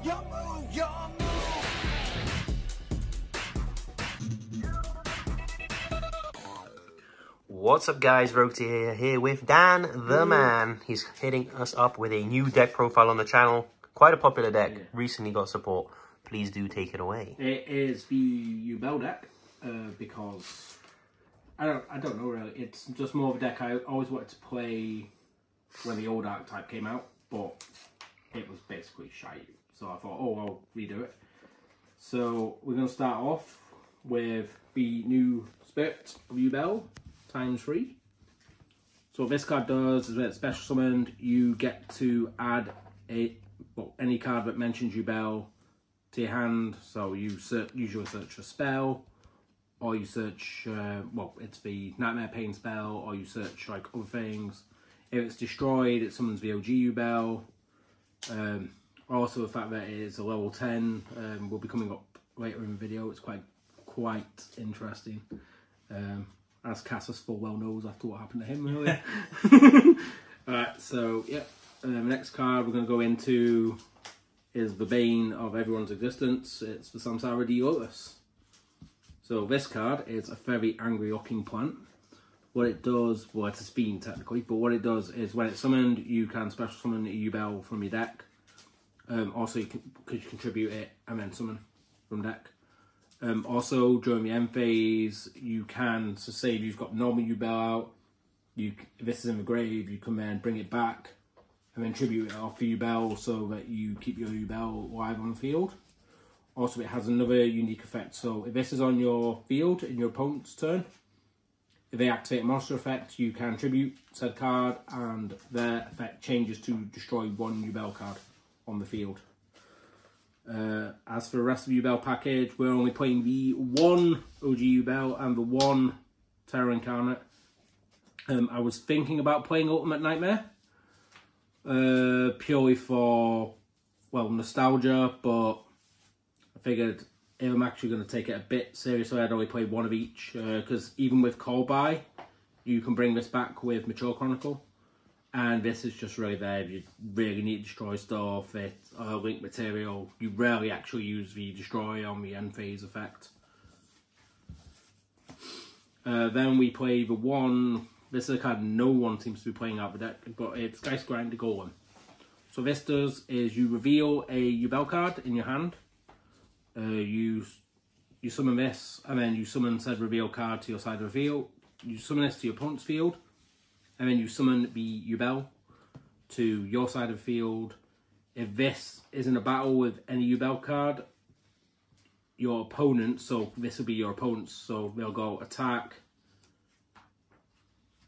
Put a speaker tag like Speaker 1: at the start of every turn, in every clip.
Speaker 1: your move, your move.
Speaker 2: What's up guys, Roty here with Dan the Man. He's hitting us up with a new deck profile on the channel. Quite a popular deck, recently got support. Please do take it away.
Speaker 3: It is the Yubel deck, because I don't know really. It's just more of a deck I always wanted to play when the old archetype came out, but it was basically shite. So I thought, oh, I'll redo it. So we're going to start off with the new Spirit of Yubel ×3. So what this card does is when it's special summoned, you get to add any card that mentions Yubel to your hand. So you usually search a spell, or you search, well, it's the Nightmare Pain spell, or you search like other things. If it's destroyed, it summons the OG Yubel. Also the fact that it is a level 10 will be coming up later in the video. It's quite interesting. As Cassius full well knows after what happened to him earlier. Alright, so yeah, the next card we're going to go into is the bane of everyone's existence. It's the Samsara duelists. So this card is a very angry looking plant. What it does, well, it's a fiend technically, but what it does is when it's summoned, you can special summon a Yubel from your deck. Also, you contribute it and then summon from deck. Also, during the end phase, you can, so say if you've got normal Yubel out, if this is in the grave, you can then bring it back and then tribute it off the Yubel so that you keep your Yubel live on the field. Also, it has another unique effect. So if this is on your field in your opponent's turn, if they activate a monster effect, you can tribute said card and their effect changes to destroy one Yubel card on the field. As for the rest of the Yubel package, we're only playing the one OG Yubel and the one Terror Incarnate. I was thinking about playing Ultimate Nightmare, purely for, well, nostalgia, but I figured if I'm actually going to take it a bit seriously, I'd only play one of each, because even with Call By, you can bring this back with Mature Chronicle. And this is just really there if you really need to destroy stuff, it's link material. You rarely actually use the destroy on the end phase effect. Then we play the one, this is a card no one seems to be playing out of the deck, but it's Geist Grind Golem. So this does is you reveal a Yubel card in your hand. You summon this, and then you summon said reveal card to your side of the field. You summon this to your opponent's field. And then you summon the Yubel to your side of the field. If this is in a battle with any Yubel card, your opponent, so this will be your opponent's, so they'll go attack.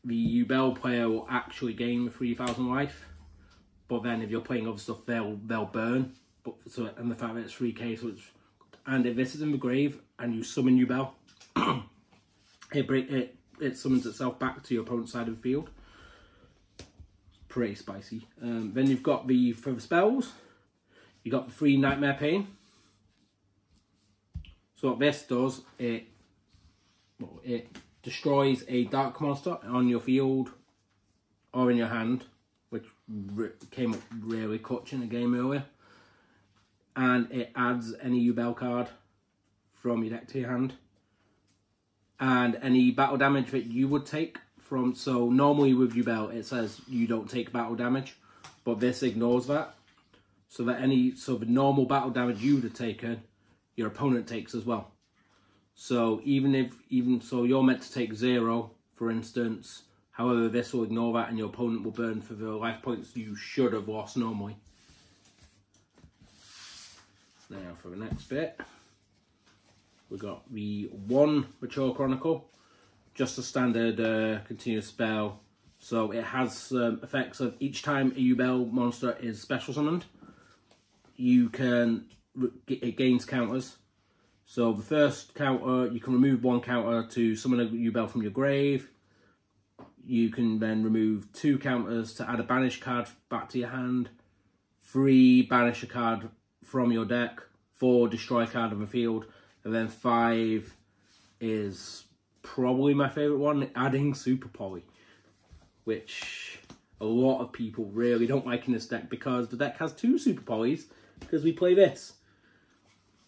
Speaker 3: The Yubel player will actually gain 3,000 life. But then if you're playing other stuff, they'll burn. But so, and the fact that it's 3k, so it's, and if this is in the grave and you summon Yubel, it summons itself back to your opponent's side of the field. Pretty spicy. Then you've got for the spells, you got the 3 Nightmare Pain. So what this does, it destroys a dark monster on your field or in your hand, which came up really clutch in the game earlier. And it adds any Yubel card from your deck to your hand. And any battle damage that you would take from, so normally with Yubel it says you don't take battle damage, but this ignores that. So that the normal battle damage you would have taken, your opponent takes as well. So so you're meant to take 0, for instance. However, this will ignore that and your opponent will burn for the life points you should have lost normally. Now for the next bit, we've got the 1 Mature Chronicle, just a standard continuous spell. So it has effects of each time a Yubel monster is special summoned, it gains counters. So the first counter, you can remove 1 counter to summon a Yubel from your grave. You can then remove 2 counters to add a banish card back to your hand, 3 banish a card from your deck, 4 destroy a card on the field, and then 5 is probably my favourite one, adding Super Poly, which a lot of people really don't like in this deck because the deck has 2 Super Polys because we play this.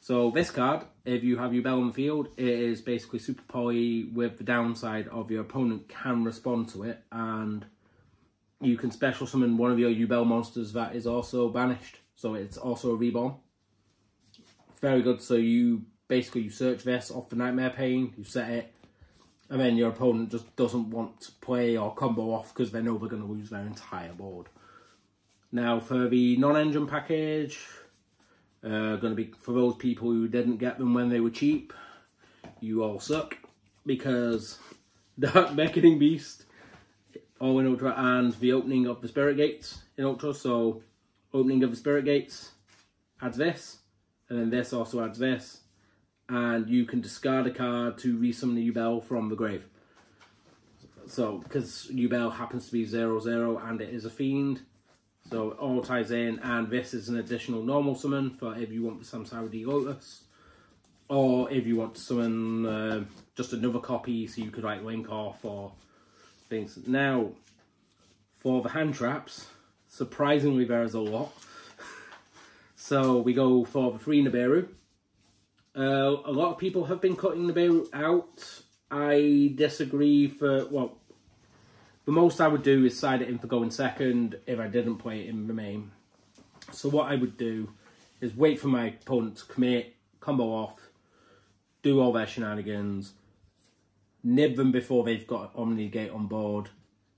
Speaker 3: So this card, if you have Yubel on the field, it is basically super poly with the downside of your opponent can respond to it, and you can special summon one of your Yubel monsters that is also banished. So it's also a reborn. Very good. So you basically search this off the Nightmare Pain, you set it, and then your opponent just doesn't want to play or combo off because they know they're going to lose their entire board. Now for the non-engine package, going to be for those people who didn't get them when they were cheap, you all suck, because Dark Beckoning Beast, all in Ultra, and the opening of the Spirit Gates in Ultra. So opening of the Spirit Gates adds this, and then this also adds this, and you can discard a card to resummon the Yubel from the grave. So because Yubel happens to be 0/0 and it is a fiend, so it all ties in, and this is an additional normal summon for if you want the Samsara D Lotus, or if you want to summon just another copy so you could like link off or things. Now, for the hand traps, surprisingly there is a lot. So we go for the 3 Nibiru. A lot of people have been cutting Nibiru out. I disagree well, the most I would do is side it in for going second if I didn't play it in the main. So what I would do is wait for my opponent to commit, combo off, do all their shenanigans, nib them before they've got Omni Gate on board,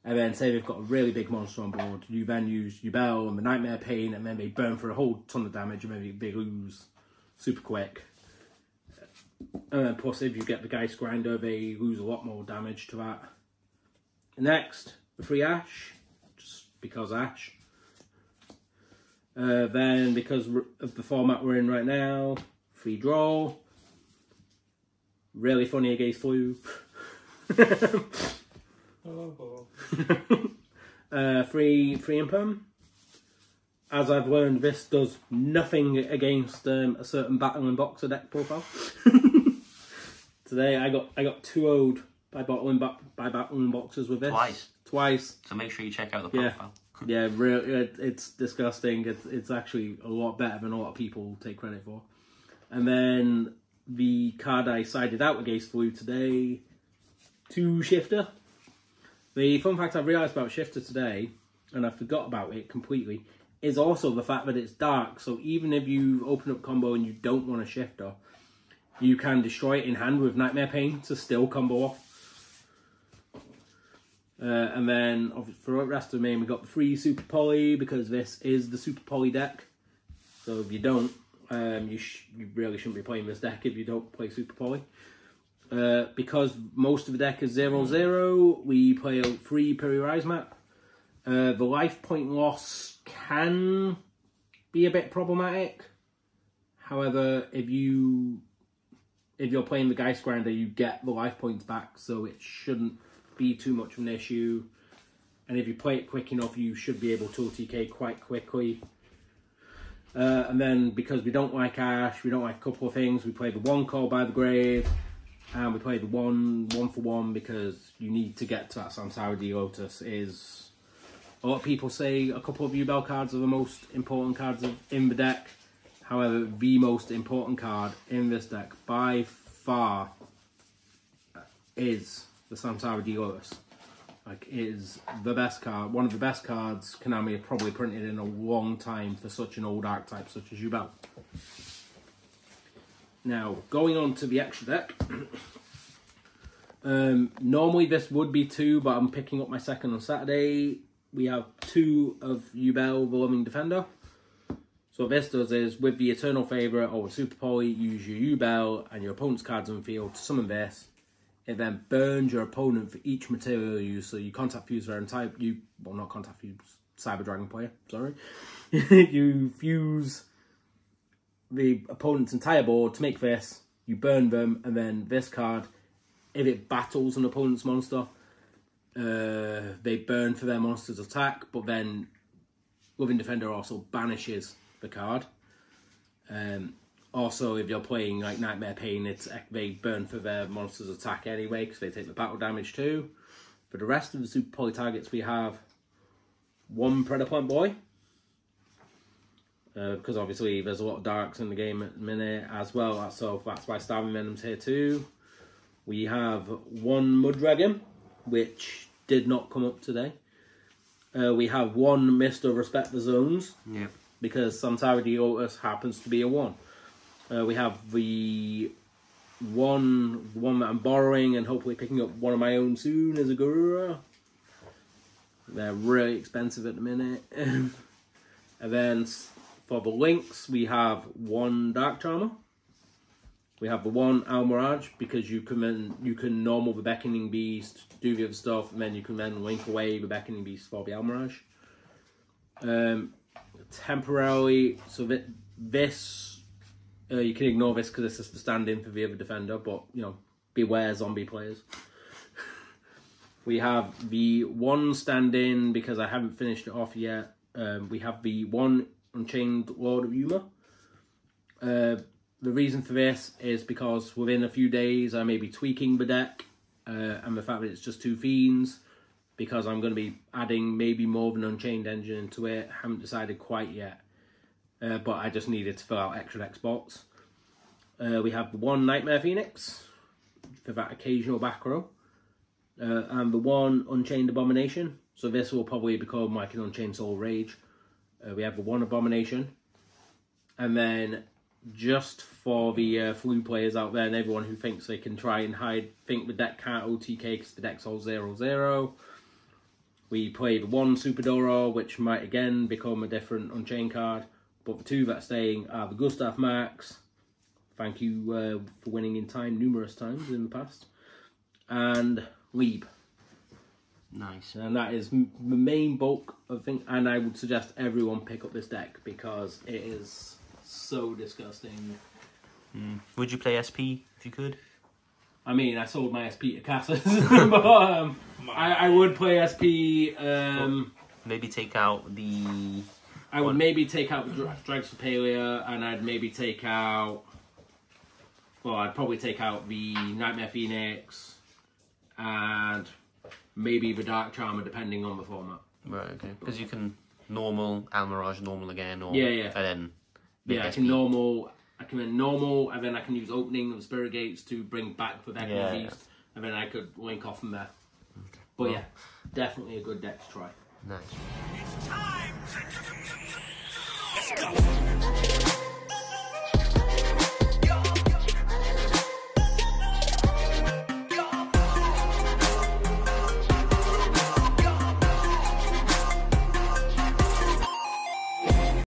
Speaker 3: and then say they've got a really big monster on board. You then use Yubel and the Nightmare Pain, and then they burn for a whole ton of damage, and maybe they lose super quick. And then plus if you get the Geist Grinder, they lose a lot more damage to that. Next, the 3 Ash, just because Ash. Then, because of the format we're in right now, 3 Draw. Really funny against Flu. 3 Imperm. As I've learned, this does nothing against a certain Battling Boxer deck profile. Today I got 2-0'd by battling boxers with this. Twice.
Speaker 2: So make sure you check out the profile.
Speaker 3: Yeah, really, it's disgusting. It's actually a lot better than a lot of people take credit for. And then the card I sided out against Flu today, 2 Shifter. The fun fact I've realised about Shifter today, and I forgot about it completely, is also the fact that it's dark. So even if you open up combo and you don't want a Shifter, you can destroy it in hand with Nightmare Pain to still combo off. And then for the rest of the main, we got the 3 Super Poly, because this is the Super Poly deck. So if you don't, you really shouldn't be playing this deck if you don't play Super Poly. Because most of the deck is 0/0, we play a 3 Piri Rise map. The life point loss can be a bit problematic. However, if you're playing the Geist Grinder, you get the life points back, so it shouldn't be too much of an issue. And if you play it quick enough, you should be able to TK quite quickly. And then, because we don't like Ash, we don't like a couple of things, we play the 1 Call by the Grave, and we play the 1 for 1, because you need to get to that Samsara D Lotus. Is a lot of people say a couple of Yubel cards are the most important cards in the deck. However, the most important card in this deck by far is the Samsara D Lotus. Like, it is the best card, one of the best cards Konami have probably printed in a long time for such an old archetype such as Yubel. Now, going on to the extra deck. Normally this would be 2, but I'm picking up my second on Saturday. We have 2 of Yubel, the Loving Defender. So what this does is, with the Eternal Favourite or Super Poly, use your Yubel and your opponent's cards on the field to summon this. It then burns your opponent for each material you use. So you contact fuse their entire... well, not contact fuse, Cyber Dragon player, sorry. You fuse the opponent's entire board to make this. You burn them, and then this card, if it battles an opponent's monster, they burn for their monster's attack, but then Loving Defender also banishes the card. Also, if you're playing like Nightmare Pain, they burn for their monster's attack anyway, because they take the battle damage too. For the rest of the Super Poly targets, we have 1 Predaplant Boy, because obviously there's a lot of darks in the game at the minute as well, so that's why Starving Venom's here too. We have one Mudragon, which did not come up today. We have one Mr. Respect the Zones, because sometimes the Otis happens to be a 1. We have the one that I'm borrowing and hopefully picking up one of my own soon as a Gurura. They're really expensive at the minute. And then for the links, we have one Dark Charmer. We have the one Almirage, because you can normal the Beckoning Beast, do the other stuff, and then you can then link away the Beckoning Beast for the Almirage. Temporarily, so that this you can ignore this because it's just the stand-in for the other defender, but you know, beware zombie players. We have the one stand-in because I haven't finished it off yet. We have the one Unchained Lord of Yuma. The reason for this is because within a few days I may be tweaking the deck, and the fact that it's just 2 Fiends, because I'm going to be adding maybe more of an Unchained engine into it. Haven't decided quite yet, but I just needed to fill out extra deck spots. We have the one Nightmare Phoenix for that occasional back row, and the one Unchained Abomination. So this will probably become like an Unchained Soul Rage. We have the one Abomination, and then just for the flu players out there and everyone who thinks they can try and think the deck can't OTK because the deck's all 0/0. We play the one Super Doro, which might again become a different Unchained card. But the 2 that are staying are the Gustav Max. Thank you for winning in time numerous times in the past. And Weeb.
Speaker 2: Nice.
Speaker 3: And that is the main bulk of things. And I would suggest everyone pick up this deck because it is so disgusting.
Speaker 2: Would you play SP if you could?
Speaker 3: I mean, I sold my SP to Cassis, but I would play SP.
Speaker 2: Maybe take out the...
Speaker 3: I would maybe take out Drags for Palia, and I'd maybe take out... Well, I'd probably take out the Nightmare Phoenix, and maybe the Dark Charmer, depending on the format.
Speaker 2: Right, okay. Because you can normal, Almirage, normal again, or...
Speaker 3: Yeah.
Speaker 2: And then...
Speaker 3: I can normal, and then I can use Opening of the Spirit Gates to bring back the Beckoning Beast, and then I could link off from there. Okay. But yeah, definitely a good deck to try.
Speaker 2: Nice.
Speaker 1: It's time! Let's go!